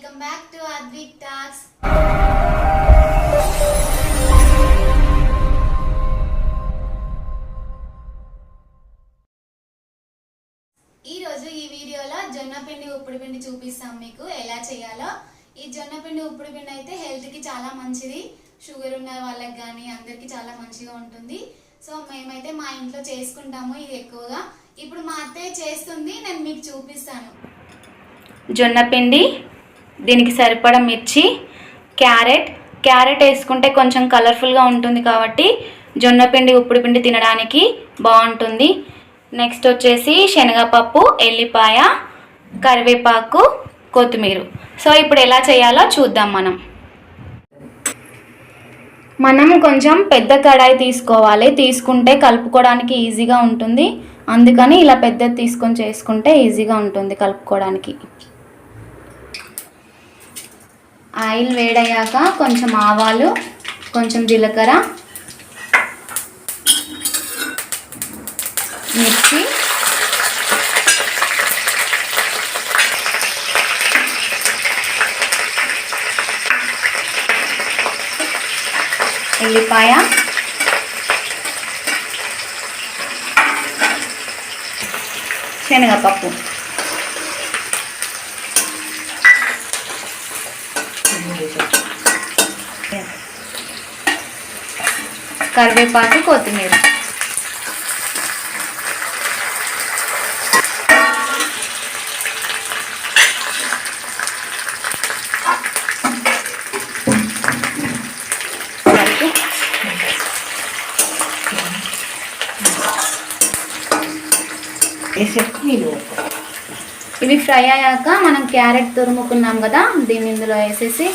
Welcome back to Advik talks. ఈరోజు ఈ వీడియోలో జొన్నపిండి ఉప్పుడు పిండి చూపిస్తాం మీకు ఎలా చేయాలో. ఈ జొన్నపిండి ఉప్పుడు పిండి అయితే హెల్త్కి చాలా మంచిది. షుగర్ ఉన్న వాళ్ళకి కానీ అందరికీ చాలా మంచిగా ఉంటుంది. సో మేమైతే మా ఇంట్లో చేసుకుంటాము ఇది ఎక్కువగా. ఇప్పుడు మా అత్తయ్య చేస్తుంది, నేను మీకు చూపిస్తాను. జొన్నపిండి, దీనికి సరిపడా మిర్చి, క్యారెట్ వేసుకుంటే కొంచెం కలర్ఫుల్గా ఉంటుంది కాబట్టి జొన్నపిండి ఉప్పుడు పిండి తినడానికి బాగుంటుంది. నెక్స్ట్ వచ్చేసి శనగపప్పు, ఎల్లిపాయ, కరివేపాకు, కొత్తిమీర. సో ఇప్పుడు ఎలా చేయాలో చూద్దాం. మనం కొంచెం పెద్ద కడాయి తీసుకోవాలి. తీసుకుంటే కలుపుకోవడానికి ఈజీగా ఉంటుంది. అందుకని ఇలా పెద్దది తీసుకొని చేసుకుంటే ఈజీగా ఉంటుంది కలుపుకోవడానికి. ఆయిల్ వేడయ్యాక కొంచెం ఆవాలు, కొంచెం జీలకర్ర, మిర్చి, ఎల్లిపాయ, శనగపప్పు, కరివేపాకు, కొత్తిమీర. ఇవి ఫ్రై అయ్యాక మనం క్యారెట్ తురుముకున్నాం కదా, దీన్ని ఇందులో వేసేసి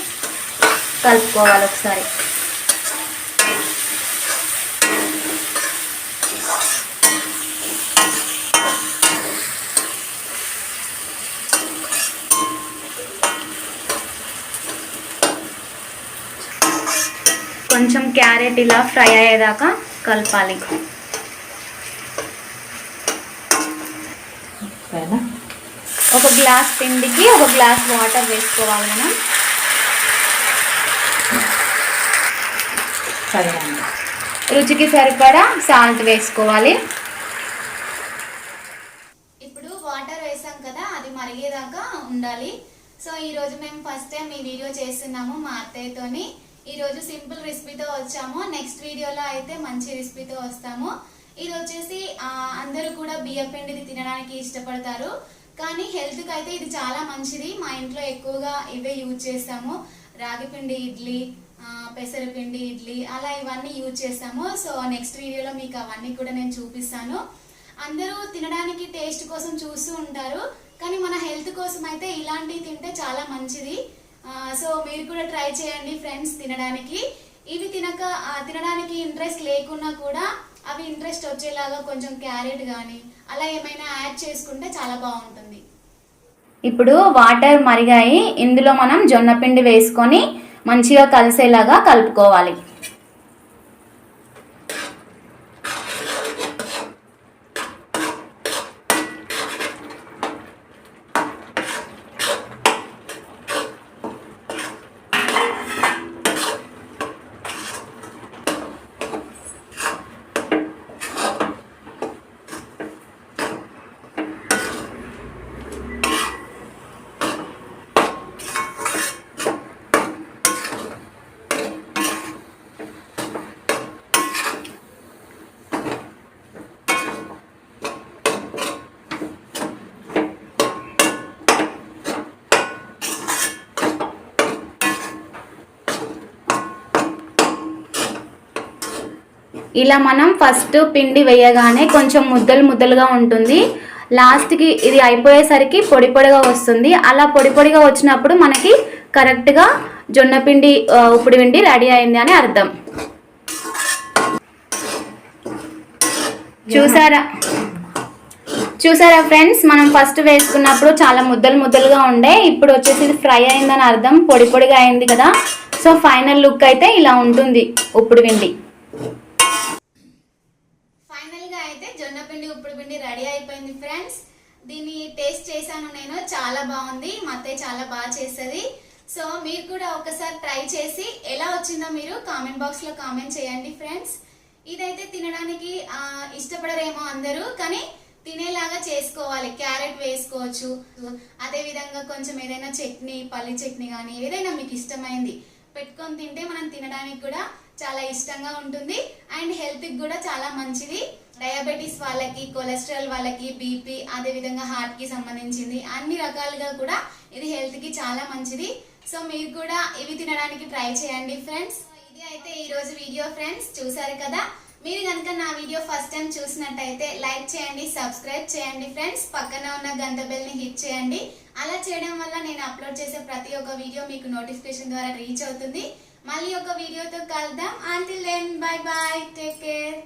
కలుపుకోవాలి ఒకసారి. కొంచెం క్యారెట్ ఇలా ఫ్రై అయ్యేదాకా కలపాలి. ఒక గ్లాస్ పిండికి ఒక గ్లాస్ వాటర్ వేసుకోవాలి మనం. రుచికి సరిపడా సాల్ట్ వేసుకోవాలి. ఇప్పుడు వాటర్ వేసాం కదా, అది మరిగేదాకా ఉండాలి. సో ఈరోజు మేము ఫస్ట్ టైం ఈ వీడియో చేస్తున్నాము మా అత్తయ్యతోని. ఈరోజు సింపుల్ రెసిపీతో వచ్చాము. నెక్స్ట్ వీడియోలో అయితే మంచి రెసిపీతో వస్తాము. ఇది వచ్చేసి అందరూ కూడా బియ్య పిండిది తినడానికి ఇష్టపడతారు, కానీ హెల్త్కి అయితే ఇది చాలా మంచిది. మా ఇంట్లో ఎక్కువగా ఇవే యూజ్ చేస్తాము. రాగి పిండి ఇడ్లీ, పెసరపిండి ఇడ్లీ, అలా ఇవన్నీ యూజ్ చేస్తాము. సో నెక్స్ట్ వీడియోలో మీకు అవన్నీ కూడా నేను చూపిస్తాను. అందరూ తినడానికి టేస్ట్ కోసం చూస్తూ ఉంటారు, కానీ మన హెల్త్ కోసం అయితే ఇలాంటివి తింటే చాలా మంచిది. సో మీరు కూడా ట్రై చేయండి ఫ్రెండ్స్ తినడానికి. ఇవి తినడానికి ఇంట్రెస్ట్ లేకున్నా కూడా అవి ఇంట్రెస్ట్ వచ్చేలాగా కొంచెం క్యారెట్ కానీ అలా ఏమైనా యాడ్ చేసుకుంటే చాలా బాగుంటుంది. ఇప్పుడు వాటర్ మరిగాయి. ఇందులో మనం జొన్నపిండి వేసుకొని మంచిగా కలిసేలాగా కలుపుకోవాలి. ఇలా మనం ఫస్ట్ పిండి వేయగానే కొంచెం ముద్దలుగా ఉంటుంది. లాస్ట్కి ఇది అయిపోయేసరికి పొడి పొడిగా వస్తుంది. అలా పొడి పొడిగా వచ్చినప్పుడు మనకి కరెక్ట్గా జొన్నపిండి ఉప్పుడు పిండి రెడీ అయింది అని అర్థం. చూసారా ఫ్రెండ్స్, మనం ఫస్ట్ వేసుకున్నప్పుడు చాలా ముద్దలుగా ఉండే, ఇప్పుడు వచ్చేసి ఇది ఫ్రై అయిందని అర్థం, పొడి పొడిగా అయింది కదా. సో ఫైనల్ లుక్ అయితే ఇలా ఉంటుంది ఉప్పుడు పిండి. ఫైనల్గా అయితే జొన్నపిండి ఉప్పుడు పిండి రెడీ అయిపోయింది ఫ్రెండ్స్. దీన్ని టేస్ట్ చేశాను నేను, చాలా బాగుంది. మా అత్తయ్య చాలా బాగా చేస్తుంది. సో మీరు కూడా ఒకసారి ట్రై చేసి ఎలా వచ్చిందో మీరు కామెంట్ బాక్స్ లో కామెంట్ చేయండి ఫ్రెండ్స్. ఇదైతే తినడానికి ఇష్టపడరేమో అందరూ, కానీ తినేలాగా చేసుకోవాలి. క్యారెట్ వేసుకోవచ్చు, అదే విధంగా కొంచెం ఏదైనా చట్నీ, పల్లి చట్నీ కానీ ఏదైనా మీకు ఇష్టమైంది పెట్టుకొని తింటే మనం తినడానికి కూడా చాలా ఇష్టంగా ఉంటుంది. అండ్ హెల్త్ కి కూడా చాలా మంచిది. డయాబెటీస్ వాళ్ళకి, కొలెస్ట్రాల్ వాళ్ళకి, బీపీ, అదే విధంగా హార్ట్ కి సంబంధించింది అన్ని రకాలుగా కూడా ఇది హెల్త్ కి చాలా మంచిది. సో మీరు కూడా ఇవి తినడానికి ట్రై చేయండి ఫ్రెండ్స్. ఇది అయితే ఈ రోజు వీడియో ఫ్రెండ్స్, చూసారు కదా. మీరు కనుక నా వీడియో ఫస్ట్ టైం చూసినట్టయితే లైక్ చేయండి, సబ్స్క్రైబ్ చేయండి ఫ్రెండ్స్. పక్కన ఉన్న గంట బెల్ ని హిట్ చేయండి. అలా చేయడం వల్ల నేను అప్లోడ్ చేసే ప్రతి ఒక్క వీడియో మీకు నోటిఫికేషన్ ద్వారా రీచ్ అవుతుంది. మళ్ళీ ఒక వీడియోతో కలుద్దాం. Until then bye bye, take care.